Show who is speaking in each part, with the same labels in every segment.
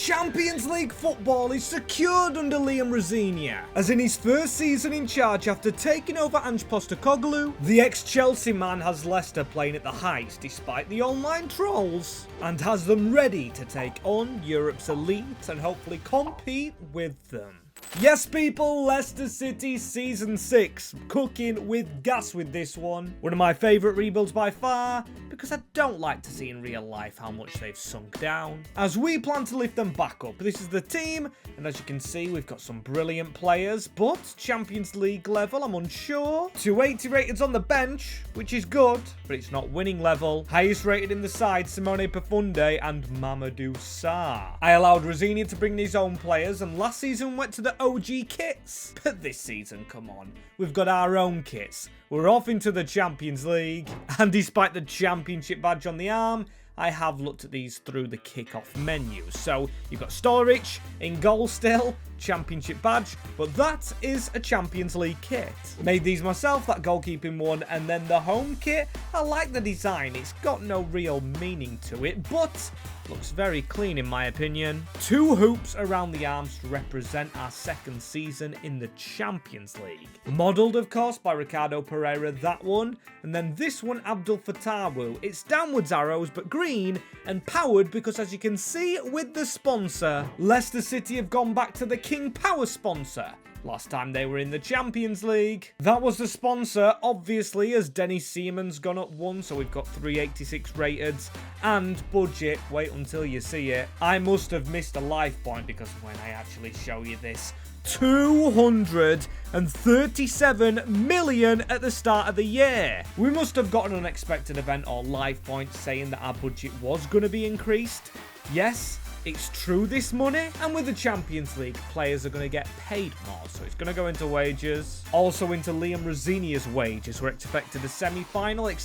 Speaker 1: Champions League football is secured under Liam Rosenior, as in his first season in charge after taking over Ange Postecoglou, the ex-Chelsea man has Leicester playing at the heights despite the online trolls, and has them ready to take on Europe's elite and hopefully compete with them. Yes, people, Leicester City Season 6. Cooking with gas with this one. One of my favourite rebuilds by far, because I don't like to see in real life how much they've sunk down. As we plan to lift them back up, this is the team, and as you can see, we've got some brilliant players, but Champions League level, I'm unsure. 280 rated on the bench, which is good, but it's not winning level. Highest rated in the side, Simone Profunde and Mamadou Sarr. I allowed Rosenior to bring his own players, and last season went to the OG kits. But this season, come on, we've got our own kits. We're off into the Champions League, and despite the championship badge on the arm, I have looked at these through the kickoff menu. So you've got Sturridge in goal still, championship badge, but that is a Champions League kit. Made these myself, that goalkeeping one, and then the home kit. I like the design, it's got no real meaning to it, but looks very clean in my opinion. 2 hoops around the arms to represent our second season in the Champions League. Modelled, of course, by Ricardo Pereira, that one. And then this one, Abdul Fattawu. It's downwards arrows, but green, and powered because, as you can see with the sponsor, Leicester City have gone back to the King Power sponsor. Last time they were in the Champions League. That was the sponsor, obviously, as Denny Seaman's gone up 1, so we've got 386 rated. And budget, wait until you see it. I must have missed a life point because when I actually show you this, 237 million at the start of the year. We must have got an unexpected event or life point saying that our budget was going to be increased. Yes, it's true this money, and with the Champions League, players are going to get paid more, so it's going to go into wages. Also into Liam Rosenior's wages. We're expected a semi-final, a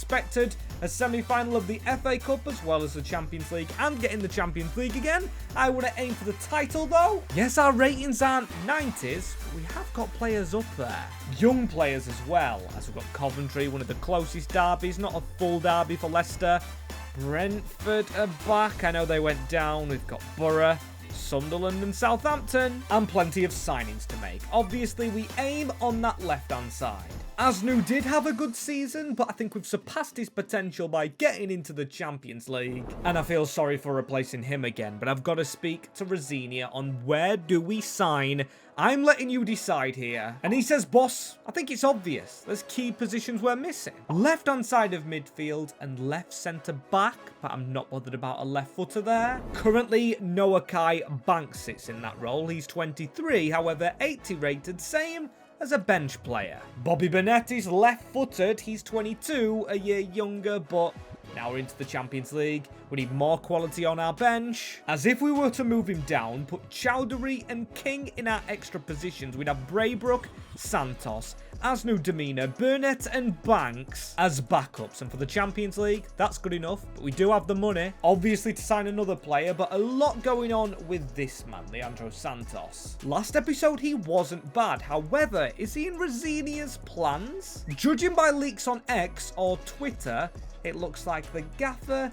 Speaker 1: semi-final of the FA Cup as well as the Champions League, and getting the Champions League again. I want to aim for the title though. Yes, our ratings aren't 90s, but we have got players up there. Young players as well, as we've got Coventry, one of the closest derbies, not a full derby for Leicester. Brentford are back. I know they went down. We've got Borough, Sunderland and Southampton. And plenty of signings to make. Obviously, we aim on that left-hand side. Asnu did have a good season, but I think we've surpassed his potential by getting into the Champions League. And I feel sorry for replacing him again, but I've got to speak to Rosenior on where do we sign. I'm letting you decide here. And he says, boss, I think it's obvious. There's key positions we're missing. Left-hand side of midfield and left centre-back, but I'm not bothered about a left footer there. Currently, Noah Kai Banks sits in that role. He's 23, however, 80 rated, same as a bench player. Bobby Bonetti's left-footed. He's 22, a year younger, but now we're into the Champions League. We need more quality on our bench. As if we were to move him down, put Chowdhury and King in our extra positions, we'd have Braybrook, Santos, Asnu Domina, Burnett and Banks as backups. And for the Champions League, that's good enough. But we do have the money, obviously, to sign another player. But a lot going on with this man, Leandro Santos. Last episode, he wasn't bad. However, is he in Rosenior's plans? Judging by leaks on X or Twitter, it looks like the gaffer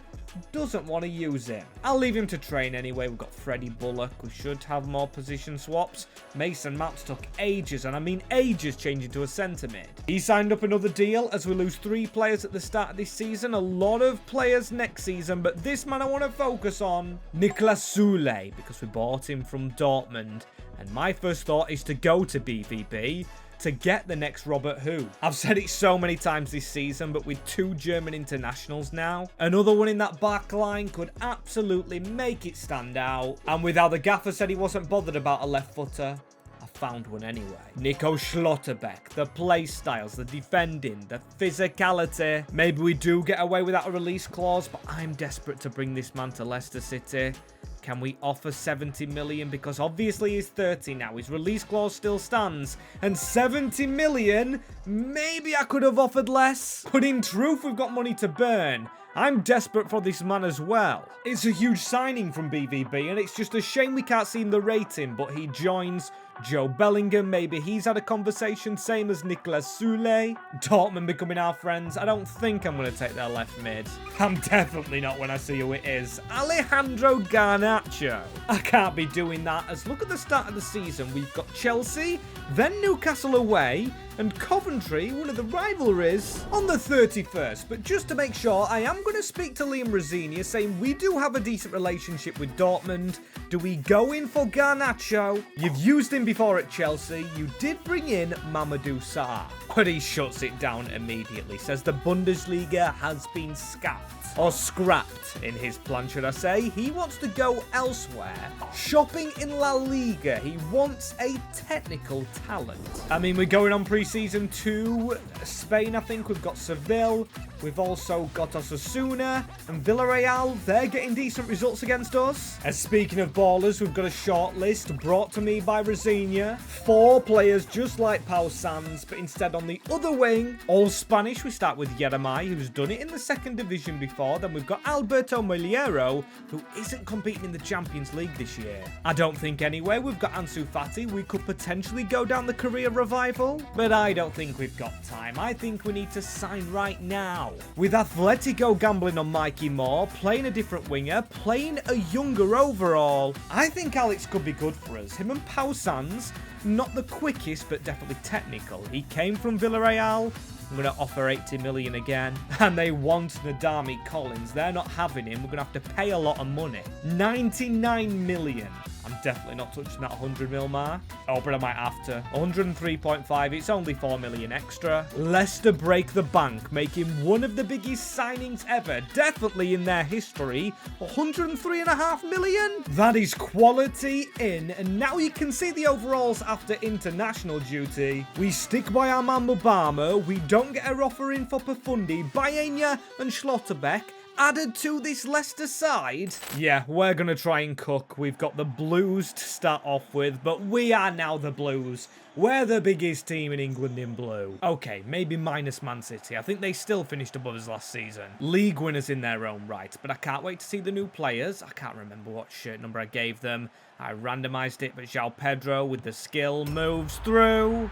Speaker 1: doesn't want to use him. I'll leave him to train anyway. We've got Freddie Bullock. We should have more position swaps. Mason Mount took ages, and I mean ages, changing to a centre mid. He signed up another deal as we lose 3 players at the start of this season. A lot of players next season, but this man I want to focus on, Niklas Süle, because we bought him from Dortmund. And my first thought is to go to BVB to get the next Robert Hu. I've said it so many times this season, but with 2 German internationals now, another one in that back line could absolutely make it stand out. And with how the gaffer said he wasn't bothered about a left footer, I found one anyway. Nico Schlotterbeck, the play styles, the defending, the physicality. Maybe we do get away without a release clause, but I'm desperate to bring this man to Leicester City. Can we offer 70 million? Because obviously he's 30 now. His release clause still stands. And 70 million? Maybe I could have offered less. But in truth, we've got money to burn. I'm desperate for this man as well. It's a huge signing from BVB, and it's just a shame we can't see him the rating, but he joins Joe Bellingham. Maybe he's had a conversation, same as Nicolas Soule. Dortmund becoming our friends. I don't think I'm going to take their left mid. I'm definitely not when I see who it is. Alejandro Garnacho. I can't be doing that, as look at the start of the season. We've got Chelsea, then Newcastle away, and Coventry, one of the rivalries, on the 31st. But just to make sure, I am going to speak to Liam Rosenior, saying we do have a decent relationship with Dortmund. Do we go in for Garnacho? You've used him before at Chelsea. You did bring in Mamadou Sarr, but he shuts it down immediately. Says the Bundesliga has been scrapped. Or scrapped in his plan, should I say. He wants to go elsewhere. Shopping in La Liga. He wants a technical talent. I mean, we're going on pre-season to Spain, I think. We've got Seville. We've also got Osasuna and Villarreal. They're getting decent results against us. And speaking of ballers, we've got a short list brought to me by Rosenior. 4 players just like Pau Sanz, but instead on the other wing. All Spanish. We start with Yeremay, who's done it in the 2nd division before. Then we've got Alberto Miliero, who isn't competing in the Champions League this year. I don't think anyway. We've got Ansu Fati. We could potentially go down the career revival, but I don't think we've got time. I think we need to sign right now. With Atletico gambling on Mikey Moore, playing a different winger, playing a younger overall, I think Alex could be good for us. Him and Pau Sanz, not the quickest, but definitely technical. He came from Villarreal. I'm going to offer 80 million again. And they want Nadami Collins. They're not having him. We're going to have to pay a lot of money. 99 million. I'm definitely not touching that 100 mil mark. Oh, but I might have to. 103.5. It's only 4 million extra. Leicester break the bank, making one of the biggest signings ever. Definitely in their history. 103.5 million. That is quality in. And now you can see the overalls after international duty. We stick by our man Mubama. We don't get a offer in for Pafundi, Baena and Schlotterbeck. Added to this Leicester side. Yeah, we're going to try and cook. We've got the Blues to start off with, but we are now the Blues. We're the biggest team in England in blue. Okay, maybe minus Man City. I think they still finished above us last season. League winners in their own right, but I can't wait to see the new players. I can't remember what shirt number I gave them. I randomized it, but João Pedro with the skill moves through.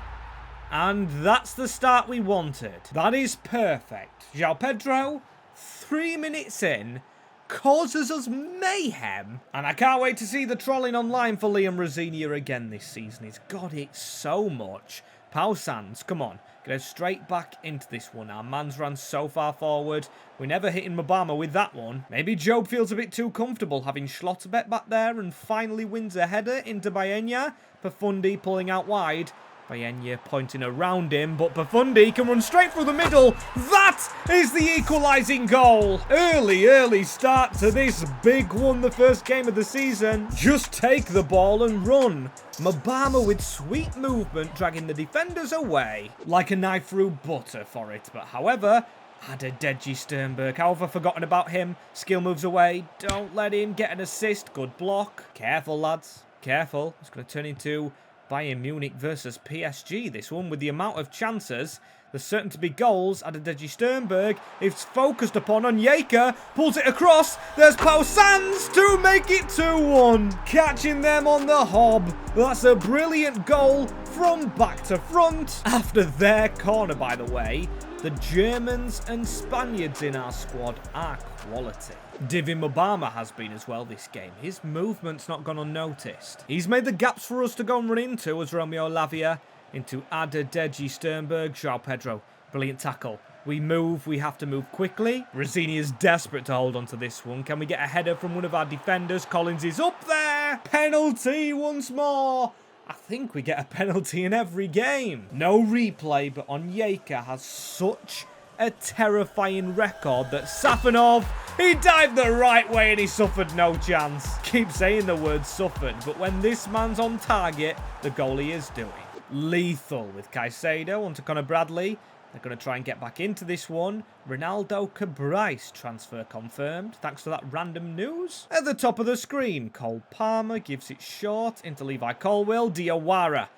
Speaker 1: And that's the start we wanted. That is perfect. João Pedro, 3 minutes in, causes us mayhem. And I can't wait to see the trolling online for Liam Rosenior again this season. He's got it so much. Pau Sanz, come on. Get us straight back into this one. Our man's ran so far forward. We're never hitting Mubama with that one. Maybe Job feels a bit too comfortable having Schlotterbeck back there and finally wins a header into Baena. Pafundi pulling out wide. Baena pointing around him, but Pafundi can run straight through the middle. That is the equalising goal. Early start to this big one, the first game of the season. Just take the ball and run. Mubama with sweet movement, dragging the defenders away. Like a knife through butter for it, but however, Adedeji Sternberg, how have I forgotten about him? Skill moves away, don't let him get an assist. Good block. Careful, lads. Careful. It's going to turn into Bayern Munich versus PSG, this one, with the amount of chances. There's certain to be goals. Adedeji Sternberg is focused upon Onyeka, pulls it across. There's Pau Sanz to make it 2-1. Catching them on the hob. That's a brilliant goal from back to front. After their corner, by the way, the Germans and Spaniards in our squad are quality. Divin Mubama has been as well this game. His movement's not gone unnoticed. He's made the gaps for us to go and run into as Romeo Lavia into Adedeji Sternberg. João Pedro, brilliant tackle. We move, we have to move quickly. Rosenior is desperate to hold on to this one. Can we get a header from one of our defenders? Collins is up there. Penalty once more. I think we get a penalty in every game. No replay, but Onyeka has such a terrifying record that Safanov, he dived the right way and he suffered no chance. Keep saying the word suffered, but when this man's on target, the goalie is doing. Lethal with Caicedo onto Conor Bradley. They're going to try and get back into this one. Ronaldo Cabrais transfer confirmed, thanks to that random news. At the top of the screen, Cole Palmer gives it short into Levi Colwill. Diawara.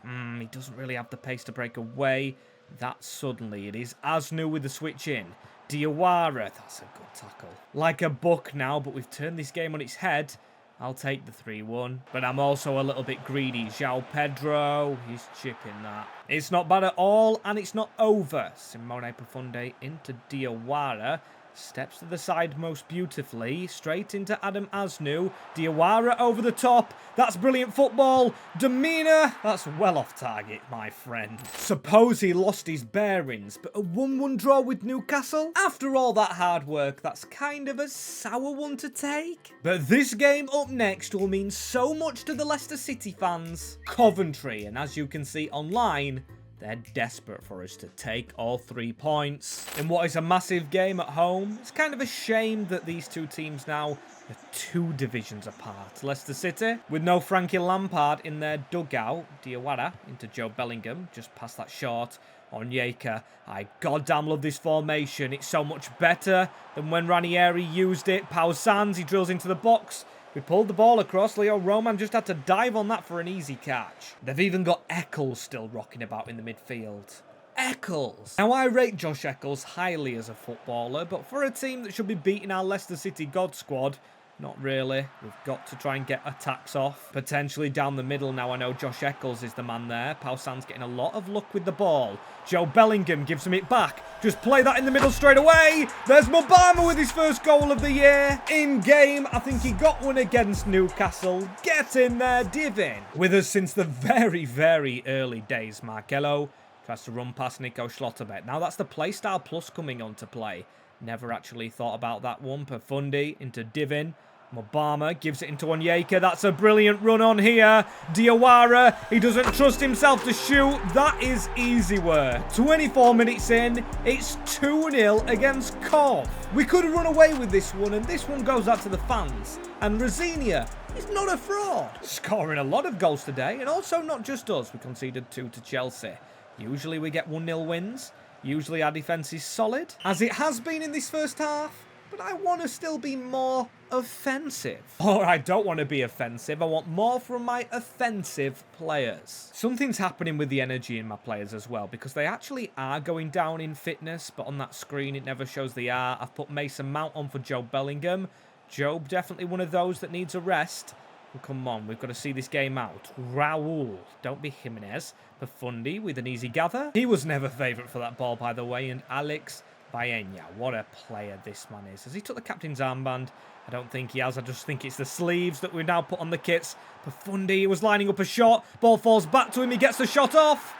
Speaker 1: He doesn't really have the pace to break away that suddenly. It is Asnu with the switch in. Diawara, that's a good tackle. Like a buck now, but we've turned this game on its head. I'll take the 3-1, but I'm also a little bit greedy. João Pedro, he's chipping that. It's not bad at all, and it's not over. Simone Profunde into Diawara. Steps to the side most beautifully. Straight into Adam Asnu. Diawara over the top. That's brilliant football. Demeanor. That's well off target, my friend. Suppose he lost his bearings, but a 1-1 draw with Newcastle? After all that hard work, that's kind of a sour one to take. But this game up next will mean so much to the Leicester City fans. Coventry, and as you can see online, they're desperate for us to take all 3 points. In what is a massive game at home, it's kind of a shame that these two teams now are 2 divisions apart. Leicester City, with no Frankie Lampard in their dugout. Diawara into Joe Bellingham, just past that short. Onyeka, I goddamn love this formation. It's so much better than when Ranieri used it. Pau Sands, he drills into the box. We pulled the ball across. Leo Roman just had to dive on that for an easy catch. They've even got Eccles still rocking about in the midfield. Eccles. Now, I rate Josh Eccles highly as a footballer, but for a team that should be beating our Leicester City God squad, not really. We've got to try and get attacks off. Potentially down the middle now. I know Josh Eccles is the man there. Pau Sands getting a lot of luck with the ball. Joe Bellingham gives him it back. Just play that in the middle straight away. There's Mobama with his first goal of the year. In game, I think he got one against Newcastle. Get in there, Divin. With us since the very, very early days, Marcelo tries to run past Nico Schlotterbeck. Now that's the Playstyle Plus coming on to play. Never actually thought about that one. Profundi into Divin. Mobama gives it into Onyeka. That's a brilliant run on here. Diawara, he doesn't trust himself to shoot. That is easy work. 24 minutes in, it's 2-0 against Cov. We could run away with this one, and this one goes out to the fans. And Rosinia is not a fraud. Scoring a lot of goals today, and also not just us. We conceded 2 to Chelsea. Usually we get 1-0 wins. Usually our defence is solid, as it has been in this first half. But I want to still be more offensive. Or I don't want to be offensive. I want more from my offensive players. Something's happening with the energy in my players as well, because they actually are going down in fitness, but on that screen it never shows they are. I've put Mason Mount on for Joe Bellingham. Job definitely one of those that needs a rest. Well, come on, we've got to see this game out. Raul, don't be Jimenez. Profundi with an easy gather. He was never favourite for that ball, by the way, and Alex Baena, what a player this man is. Has he took the captain's armband? I don't think he has. I just think it's the sleeves that we've now put on the kits. Profundi was lining up a shot. Ball falls back to him. He gets the shot off.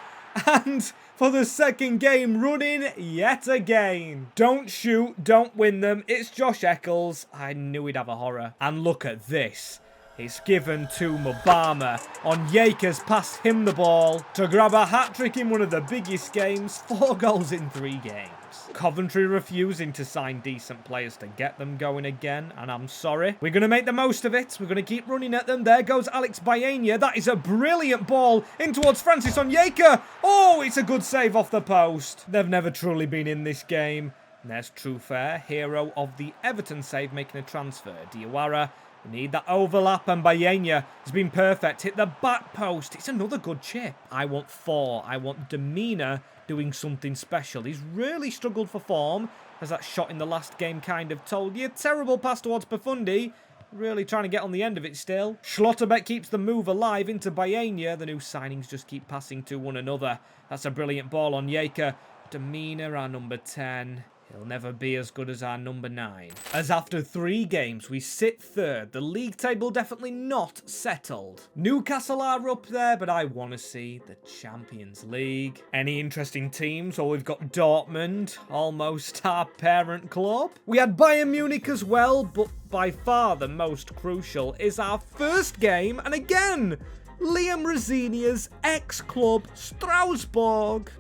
Speaker 1: And for the second game running yet again. Don't shoot. Don't win them. It's Josh Eccles. I knew he'd have a horror. And look at this. It's given to Mobama. Onyeka's passed him the ball to grab a hat-trick in one of the biggest games. 4 goals in 3 games. Coventry refusing to sign decent players to get them going again, and I'm sorry. We're going to make the most of it. We're going to keep running at them. There goes Alex Baena. That is a brilliant ball in towards Francis Onyeka. Oh, it's a good save off the post. They've never truly been in this game. And there's Trufair, hero of the Everton save, making a transfer. Diawara. We need that overlap, and Baena has been perfect. Hit the back post. It's another good chip. I want 4. I want Demeanor doing something special. He's really struggled for form, as that shot in the last game kind of told you. Terrible pass towards Profundi. Really trying to get on the end of it still. Schlotterbeck keeps the move alive into Baena. The new signings just keep passing to one another. That's a brilliant ball on Onyeka. Demeanor, our number 10. He'll never be as good as our number 9. As after 3 games, we sit 3rd. The league table definitely not settled. Newcastle are up there, but I want to see the Champions League. Any interesting teams? Well, we've got Dortmund, almost our parent club. We had Bayern Munich as well, but by far the most crucial is our first game. And again, Liam Rosinia's ex-club, Strasbourg.